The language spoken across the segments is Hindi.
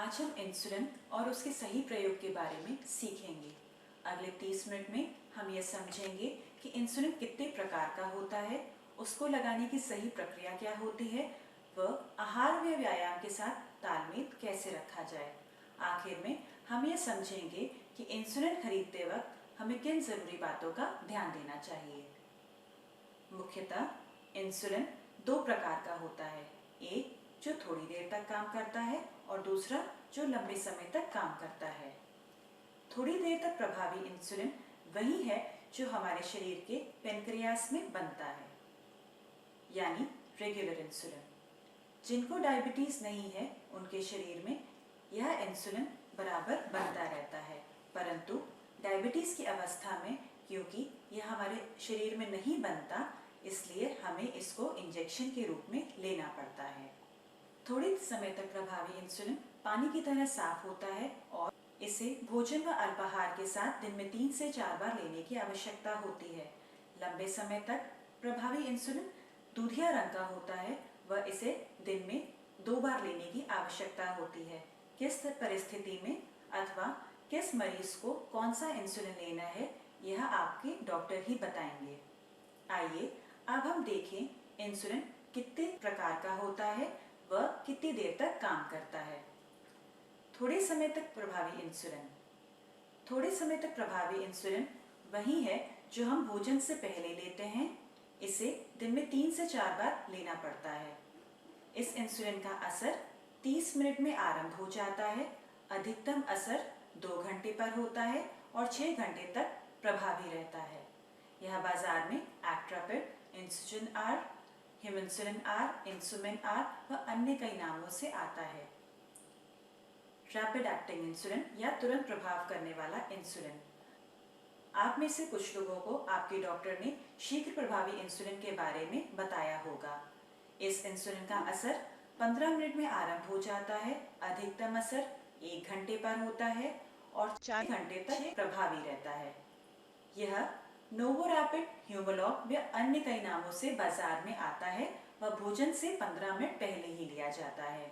आज हम इंसुलिन और उसके सही प्रयोग के बारे में सीखेंगे। अगले 30 मिनट में हम ये समझेंगे कि इंसुलिन कितने प्रकार का होता है, उसको लगाने की सही प्रक्रिया क्या होती है, व आहार व व्यायाम के साथ तालमेल कैसे रखा जाए। आखिर में हम ये समझेंगे कि इंसुलिन खरीदते वक्त हमें किन जरूरी बातों का ध्यान देना चाहिए। मुख्यतः इंसुलिन दो प्रकार का होता है, एक जो थोड़ी देर तक काम करता है और दूसरा जो लंबे समय तक काम करता है। थोड़ी देर तक प्रभावी इंसुलिन वही है जो हमारे शरीर के पेनक्रियास में बनता है, यानी रेगुलर इंसुलिन। जिनको डायबिटीज नहीं है उनके शरीर में यह इंसुलिन बराबर बनता रहता है, परंतु डायबिटीज की अवस्था में क्योंकि यह हमारे शरीर में नहीं बनता, इसलिए हमें इसको इंजेक्शन के रूप में लेना पड़ता है। थोड़े समय तक प्रभावी इंसुलिन पानी की तरह साफ होता है और इसे भोजन व अल्पाहार के साथ दिन में 3 से 4 बार लेने की आवश्यकता होती है। लंबे समय तक प्रभावी इंसुलिन दूधिया रंग का होता है व इसे दिन में 2 बार लेने की आवश्यकता होती है। किस परिस्थिति में अथवा किस मरीज को कौन सा इंसुलिन लेना है, यह आपके डॉक्टर ही बताएंगे। आइए अब हम देखें इंसुलिन कितने प्रकार का होता है व कितनी देर तक काम करता है। थोड़े समय तक प्रभावी इंसुलिन। थोड़े समय तक प्रभावी इंसुलिन वही है जो हम भोजन से पहले लेते हैं। इसे दिन में 3 से 4 बार लेना पड़ता है। इस इंसुलिन का असर 30 मिनट में आरंभ हो जाता है। अधिकतम असर 2 घंटे पर होता है और 6 घंटे तक प्रभावी रहता है। यह बाजार में एक्ट्रापिड, इंसुलिन आर, हिमोइंसुलिन आर, इंसुमिन आर व अन्य कई नामों से आता है। रैपिड एक्टिंग इंसुलिन या तुरंत प्रभाव करने वाला इंसुलिन। आप में से कुछ लोगों को आपके डॉक्टर ने शीघ्र प्रभावी इंसुलिन के बारे में बताया होगा। इस इंसुलिन का असर 15 मिनट में आरंभ हो जाता है। अधिकतम असर 1 घंटे पर होता है और 4 घंटे तक प्रभावी रहता है। यह नोवोरैपिड, ह्यूमोलॉग व अन्य कई नामों से बाजार में आता है व भोजन से 15 मिनट पहले ही लिया जाता है।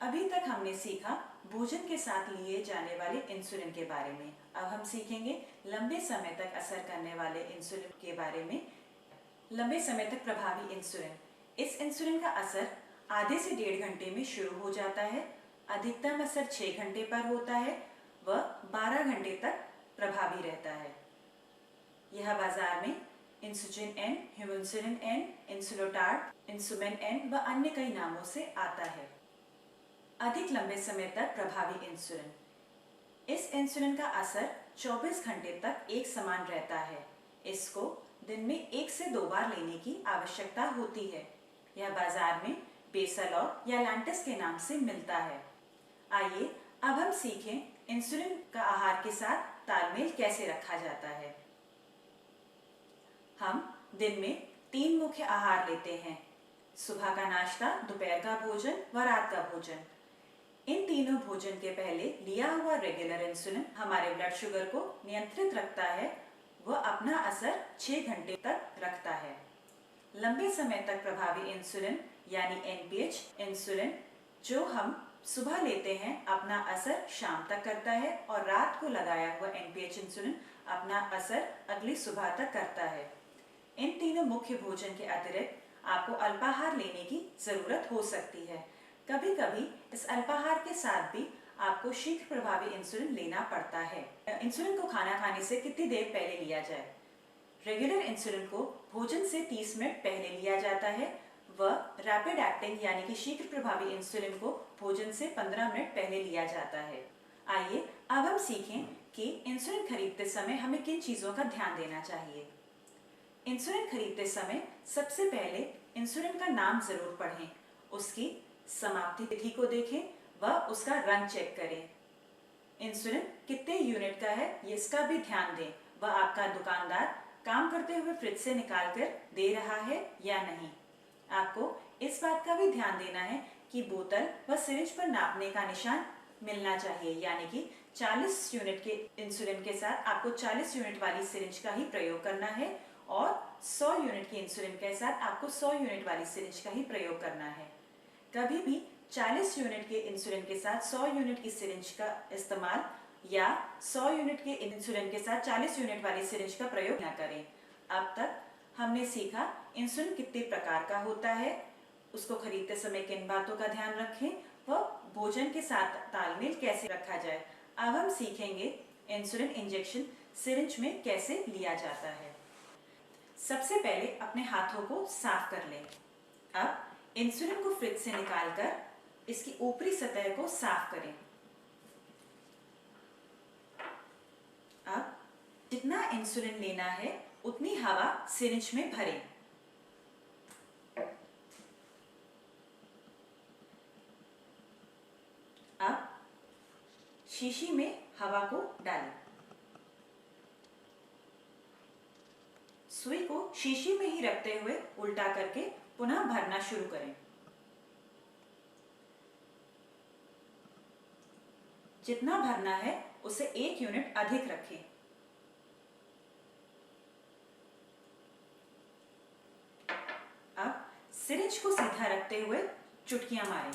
अभी तक हमने सीखा भोजन के साथ लिए जाने वाले इंसुलिन के बारे में। अब हम सीखेंगे लंबे समय तक असर करने वाले इंसुलिन के बारे में। लंबे समय तक प्रभावी इंसुलिन। इस इंसुलिन का असर आधे से 1.5 घंटे में शुरू हो जाता है। अधिकतम असर 6 घंटे पर होता है व 12 घंटे तक प्रभावी रहता है। यह बाजार में इंसुजिन एन, हिमोइंसुलिन एन, इंसुलोटार्ड, इंसुमिन एन व अन्य कई नामों से आता है। अधिक लंबे समय तक प्रभावी इंसुलिन। इस इंसुलिन का असर 24 घंटे तक एक समान रहता है। इसको दिन में 1 से 2 बार लेने की आवश्यकता होती है। यह बाजार में बेसालॉग या लैंटस के नाम से मिलता है। आइए अब हम सीखें इंसुलिन का आहार के साथ तालमेल कैसे रखा जाता है। हम दिन में 3 मुख्य आहार लेते हैं, सुबह का नाश्ता, दोपहर का भोजन व रात का भोजन। इन तीनों भोजन के पहले लिया हुआ रेगुलर इंसुलिन हमारे ब्लड शुगर को नियंत्रित रखता है व अपना असर 6 घंटे तक रखता है। लंबे समय तक प्रभावी इंसुलिन यानी एनपीएच इंसुलिन जो हम सुबह लेते हैं, अपना असर शाम तक करता है और रात को लगाया हुआ एनपीएच इंसुलिन अपना असर अगली सुबह तक करता है। इन तीनों मुख्य भोजन के अतिरिक्त आपको अल्पाहार लेने की जरूरत हो सकती है। कभी कभी इस अल्पाहार के साथ भी आपको शीघ्र प्रभावी इंसुलिन लेना पड़ता है। इंसुलिन को खाना खाने से कितनी देर पहले लिया जाए। रेगुलर इंसुलिन को भोजन से 30 मिनट पहले लिया जाता है व रैपिड एक्टिंग यानी कि शीघ्र प्रभावी इंसुलिन को भोजन से 15 मिनट पहले लिया जाता है। आइए अब हम सीखें कि इंसुलिन खरीदते समय हमें किन चीजों का ध्यान देना चाहिए। इंसुलिन खरीदते समय सबसे पहले इंसुलिन का नाम जरूर पढ़ें, उसकी समाप्ति तिथि को देखें व उसका रंग चेक करें। इंसुलिन कितने यूनिट का है इसका भी ध्यान दें व आपका दुकानदार काम करते हुए फ्रिज से निकाल कर दे रहा है या नहीं। आपको इस बात का भी ध्यान देना है कि बोतल व सिरिंज पर नापने का निशान मिलना चाहिए, यानी कि 40 यूनिट के इंसुलिन के साथ आपको 40 यूनिट वाली सिरिंज का ही प्रयोग करना है और 100 यूनिट के इंसुलिन के साथ आपको 100 यूनिट वाली सिरिंज का ही प्रयोग करना है। कभी भी 40 यूनिट के इंसुलिन के साथ 100 यूनिट की सिरिंज का इस्तेमाल या 100 यूनिट के इंसुलिन के साथ 40 यूनिट वाली सिरिंज का प्रयोग न करें। अब तक हमने सीखा इंसुलिन कितने प्रकार का होता है, उसको खरीदते समय किन बातों का ध्यान रखें, व भोजन के साथ तालमेल कैसे रखा जाए। अब हम सीखेंगे इंसुलिन इंजेक्शन सिरिंज में कैसे लिया जाता है। सबसे पहले अपने हाथों को साफ कर लें। अब इंसुलिन को फ्रिज से निकालकर इसकी ऊपरी सतह को साफ करें। अब जितना इंसुलिन लेना है उतनी हवा सिरिंज में भरें। अब शीशी में हवा को डालें। सुई को शीशी में ही रखते हुए उल्टा करके पुनः भरना शुरू करें। जितना भरना है उसे 1 यूनिट अधिक रखें। अब सिरिंज को सीधा रखते हुए चुटकियां मारें।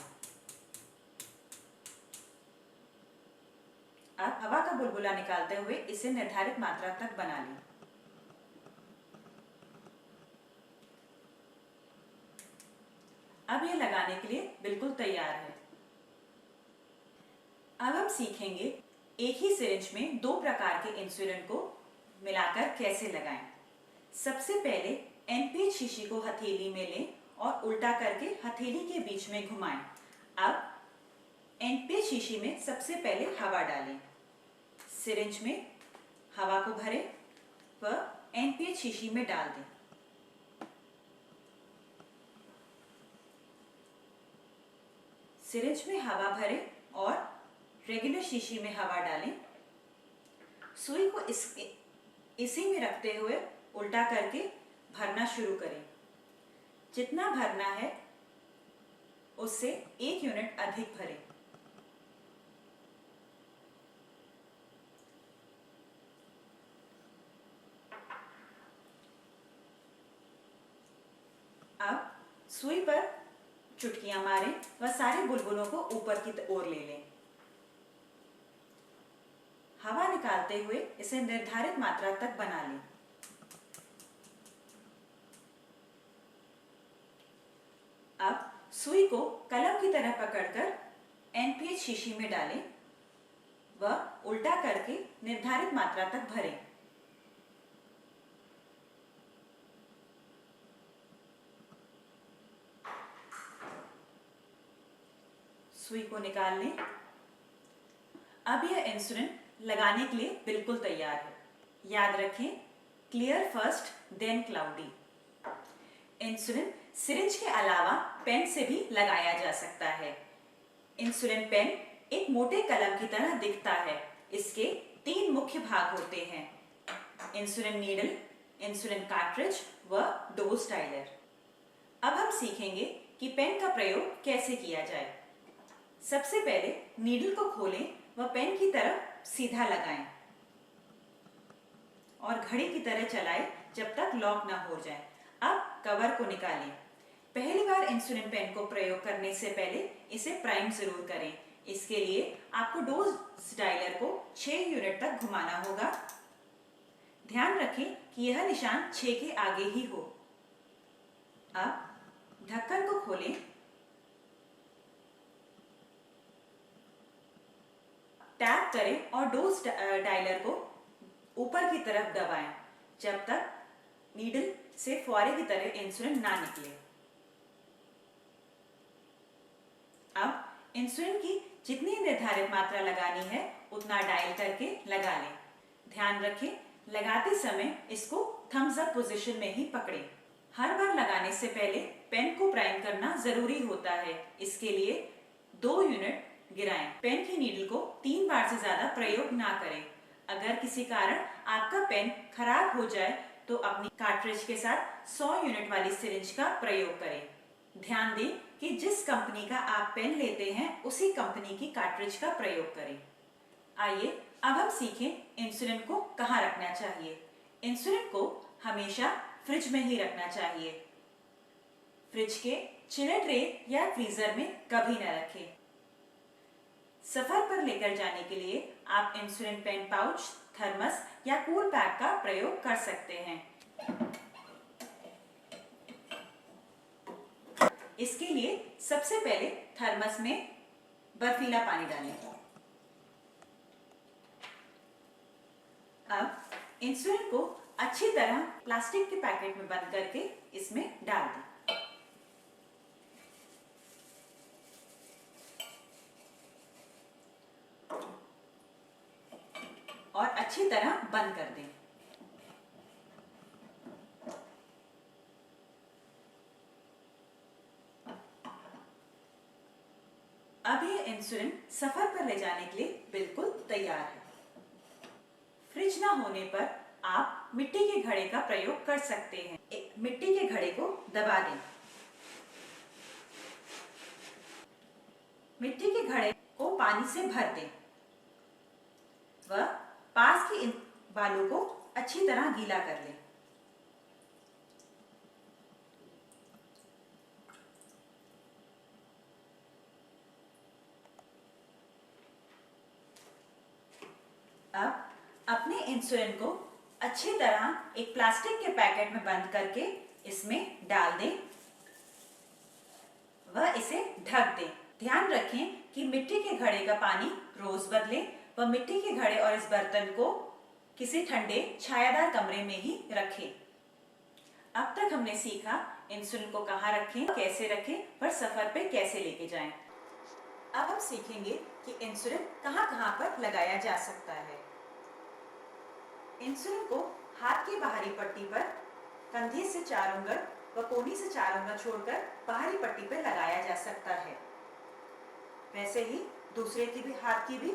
अब हवा का बुलबुला निकालते हुए इसे निर्धारित मात्रा तक बना लें। अब यह लगाने के लिए बिल्कुल तैयार है। अब हम सीखेंगे एक ही सिरिंज में 2 प्रकार के इंसुलिन को मिलाकर कैसे लगाएं। सबसे पहले एनपीएच शीशी को हथेली में लें और उल्टा करके हथेली के बीच में घुमाएं। अब एनपीएच शीशी में सबसे पहले हवा डालें। सिरिंज में हवा को भरें व एनपीएच शीशी में डाल दें। सिरिंज में हवा भरें और रेगुलर शीशी में हवा डालें। सुई को इसी में रखते हुए उल्टा करके भरना शुरू करें। जितना भरना है उससे 1 यूनिट अधिक भरें। अब सुई पर चुटकियां मारें व सारे बुलबुलों को ऊपर की ओर ले लें। हवा निकालते हुए इसे निर्धारित मात्रा तक बना लें। अब सुई को कलम की तरह पकड़कर एनपीएच शीशी में डालें व उल्टा करके निर्धारित मात्रा तक भरें। सुई को निकाल लें। अब यह इंसुलिन लगाने के लिए बिल्कुल तैयार है। याद रखें, clear first then cloudy. Insulin syringe के अलावा पेन से भी लगाया जा सकता है। इंसुलिन पेन एक मोटे कलम की तरह दिखता है। इसके 3 मुख्य भाग होते हैं: इंसुलिन नीडल, इंसुलिन कार्ट्रिज व डोज डायलर। अब हम सीखेंगे कि पेन का प्रयोग कैसे किया जाए। सबसे पहले नीडल को खोलें व पेन की तरफ सीधा लगाएं और घड़ी की तरह चलाएं जब तक लॉक न हो जाए। अब कवर को निकालें। पहली बार इंसुलिन पेन को प्रयोग करने से पहले इसे प्राइम जरूर करें। इसके लिए आपको डोज डायलर को 6 यूनिट तक घुमाना होगा। ध्यान रखें कि यह निशान 6 के आगे ही हो। अब ढक्कन को खोलें। टैप करें और डोज डायलर को ऊपर की तरफ दबाएं जब तक नीडल से फुहारे की तरह इंसुलिन ना निकले। अब इंसुलिन की जितनी निर्धारित मात्रा लगानी है उतना डायल करके लगा लें। ध्यान रखें, लगाते समय इसको थम्स अप पोजीशन में ही पकड़ें। हर बार लगाने से पहले पेन को प्राइम करना जरूरी होता है। इसके लिए 2 यूनिट गिराएं। पेन की नीडल को 3 बार से ज्यादा प्रयोग ना करें। अगर किसी कारण आपका पेन खराब हो जाए तो अपनी कार्ट्रिज के साथ 100 यूनिट वाली सिरिंज का प्रयोग करें। ध्यान दें कि जिस कंपनी का आप पेन लेते हैं उसी कंपनी की कार्ट्रिज का प्रयोग करें। आइए अब हम सीखें इंसुलिन को कहाँ रखना चाहिए। इंसुलिन को हमेशा फ्रिज में ही रखना चाहिए। फ्रिज के चिलर ट्रे या फ्रीजर में कभी न रखें। सफर पर लेकर जाने के लिए आप इंसुलिन पेन पाउच, थर्मस या कूल पैक का प्रयोग कर सकते हैं। इसके लिए सबसे पहले थर्मस में बर्फीला पानी डालें। अब इंसुलिन को अच्छी तरह प्लास्टिक के पैकेट में बंद करके इसमें डाल दें और अच्छी तरह बंद कर दें। अब ये इंसुलिन सफर पर ले जाने के लिए बिल्कुल तैयार है। फ्रिज ना होने पर आप मिट्टी के घड़े का प्रयोग कर सकते हैं। मिट्टी के घड़े को दबा दें। मिट्टी के घड़े को पानी से भर दें व पास के इन बालों को अच्छी तरह गीला कर लें। अब अपने इंसुलिन को अच्छी तरह एक प्लास्टिक के पैकेट में बंद करके इसमें डाल दें व इसे ढक दें। ध्यान रखें कि मिट्टी के घड़े का पानी रोज बदलें व मिट्टी के घड़े और इस बर्तन को किसी ठंडे छायादार कमरे में ही रखें। अब तक हमने सीखा इंसुलिन को कहाँ रखें, कैसे रखें, पर सफर पे कैसे लेके जाएं। अब हम सीखेंगे कि इंसुलिन कहाँ-कहाँ पर लगाया जा सकता है। इंसुलिन को हाथ की बाहरी पट्टी पर कंधे से 4 उंगल व कोहनी से 4 उंगल छोड़कर बाहरी पट्टी पर लगाया जा सकता है। वैसे ही दूसरे की भी हाथ की भी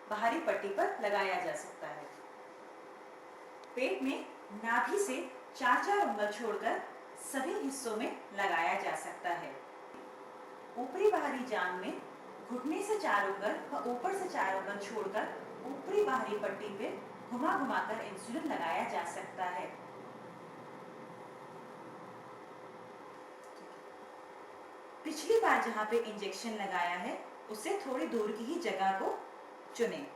बाहरी पट्टी पर लगाया जा सकता है। पेट में नाभि से 4-4 उंगल छोड़कर सभी हिस्सों में लगाया जा सकता है। ऊपरी बाहरी जांघ में घुटने से 4 उंगल व ऊपर से 4 उंगल छोड़कर ऊपरी बाहरी पट्टी पे घुमा-घुमाकर इंसुलिन लगाया जा सकता है। पिछली बार जहां पे इंजेक्शन लगाया है उससे थोड़ी दूर की ही जगह को चुनें।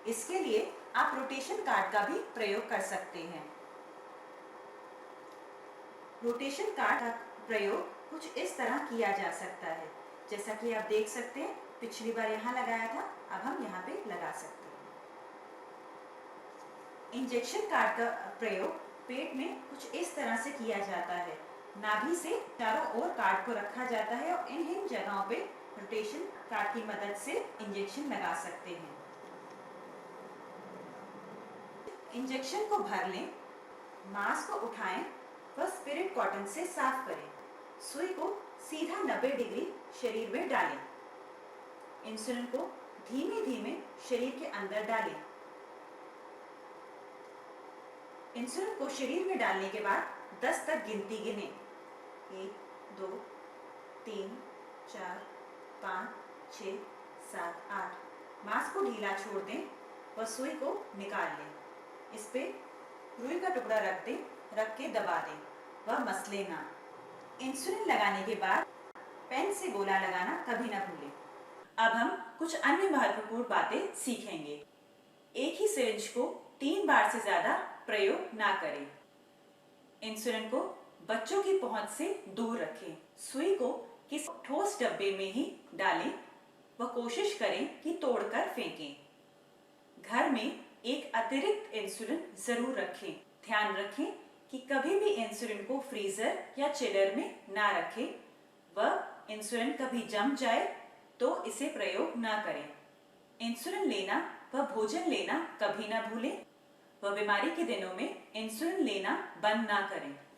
इसके लिए आप रोटेशन कार्ड का भी प्रयोग कर सकते हैं। रोटेशन कार्ड का प्रयोग कुछ इस तरह किया जा सकता है। जैसा कि आप देख सकते हैं, पिछली बार यहाँ लगाया था, अब हम यहाँ पे लगा सकते हैं। इंजेक्शन कार्ड का प्रयोग पेट में कुछ इस तरह से किया जाता है। नाभि से चारों ओर कार्ड को रखा जाता है और इन जगहों पे रोटेशन कार्ड की मदद से इंजेक्शन लगा सकते हैं। इंजेक्शन को भर लें, मास्क को उठाएं व स्पिरिट कॉटन से साफ करें। सुई को सीधा 90 डिग्री शरीर में डालें। इंसुलिन को धीमे-धीमे शरीर के अंदर डालें। इंसुलिन को शरीर में डालने के बाद 10 तक गिनती गिनें। 1, 2, 3, 4, 5, 6, 7, 8। मांस को ढीला छोड़ दें व सुई को निकाल लें। इस पे रुई का टुकड़ा रख दें, रख के दबा दें व मसले ना। इंसुलिन लगाने के बाद पेन से गोला लगाना कभी ना भूलें। अब हम कुछ अन्य महत्वपूर्ण बातें सीखेंगे। एक ही सिरिंज को 3 बार से ज्यादा प्रयोग ना करें। इंसुलिन को बच्चों की पहुंच से दूर रखें। सुई को किसी ठोस डब्बे में ही डालें व कोशिश करें कि तोड़कर फेंकें। घर में एक अतिरिक्त इंसुलिन जरूर रखें। ध्यान रखें कि कभी भी इंसुलिन को फ्रीजर या चिलर में ना रखें व इंसुलिन कभी जम जाए तो इसे प्रयोग ना करें। इंसुलिन लेना व भोजन लेना कभी ना भूलें व बीमारी के दिनों में इंसुलिन लेना बंद ना करें।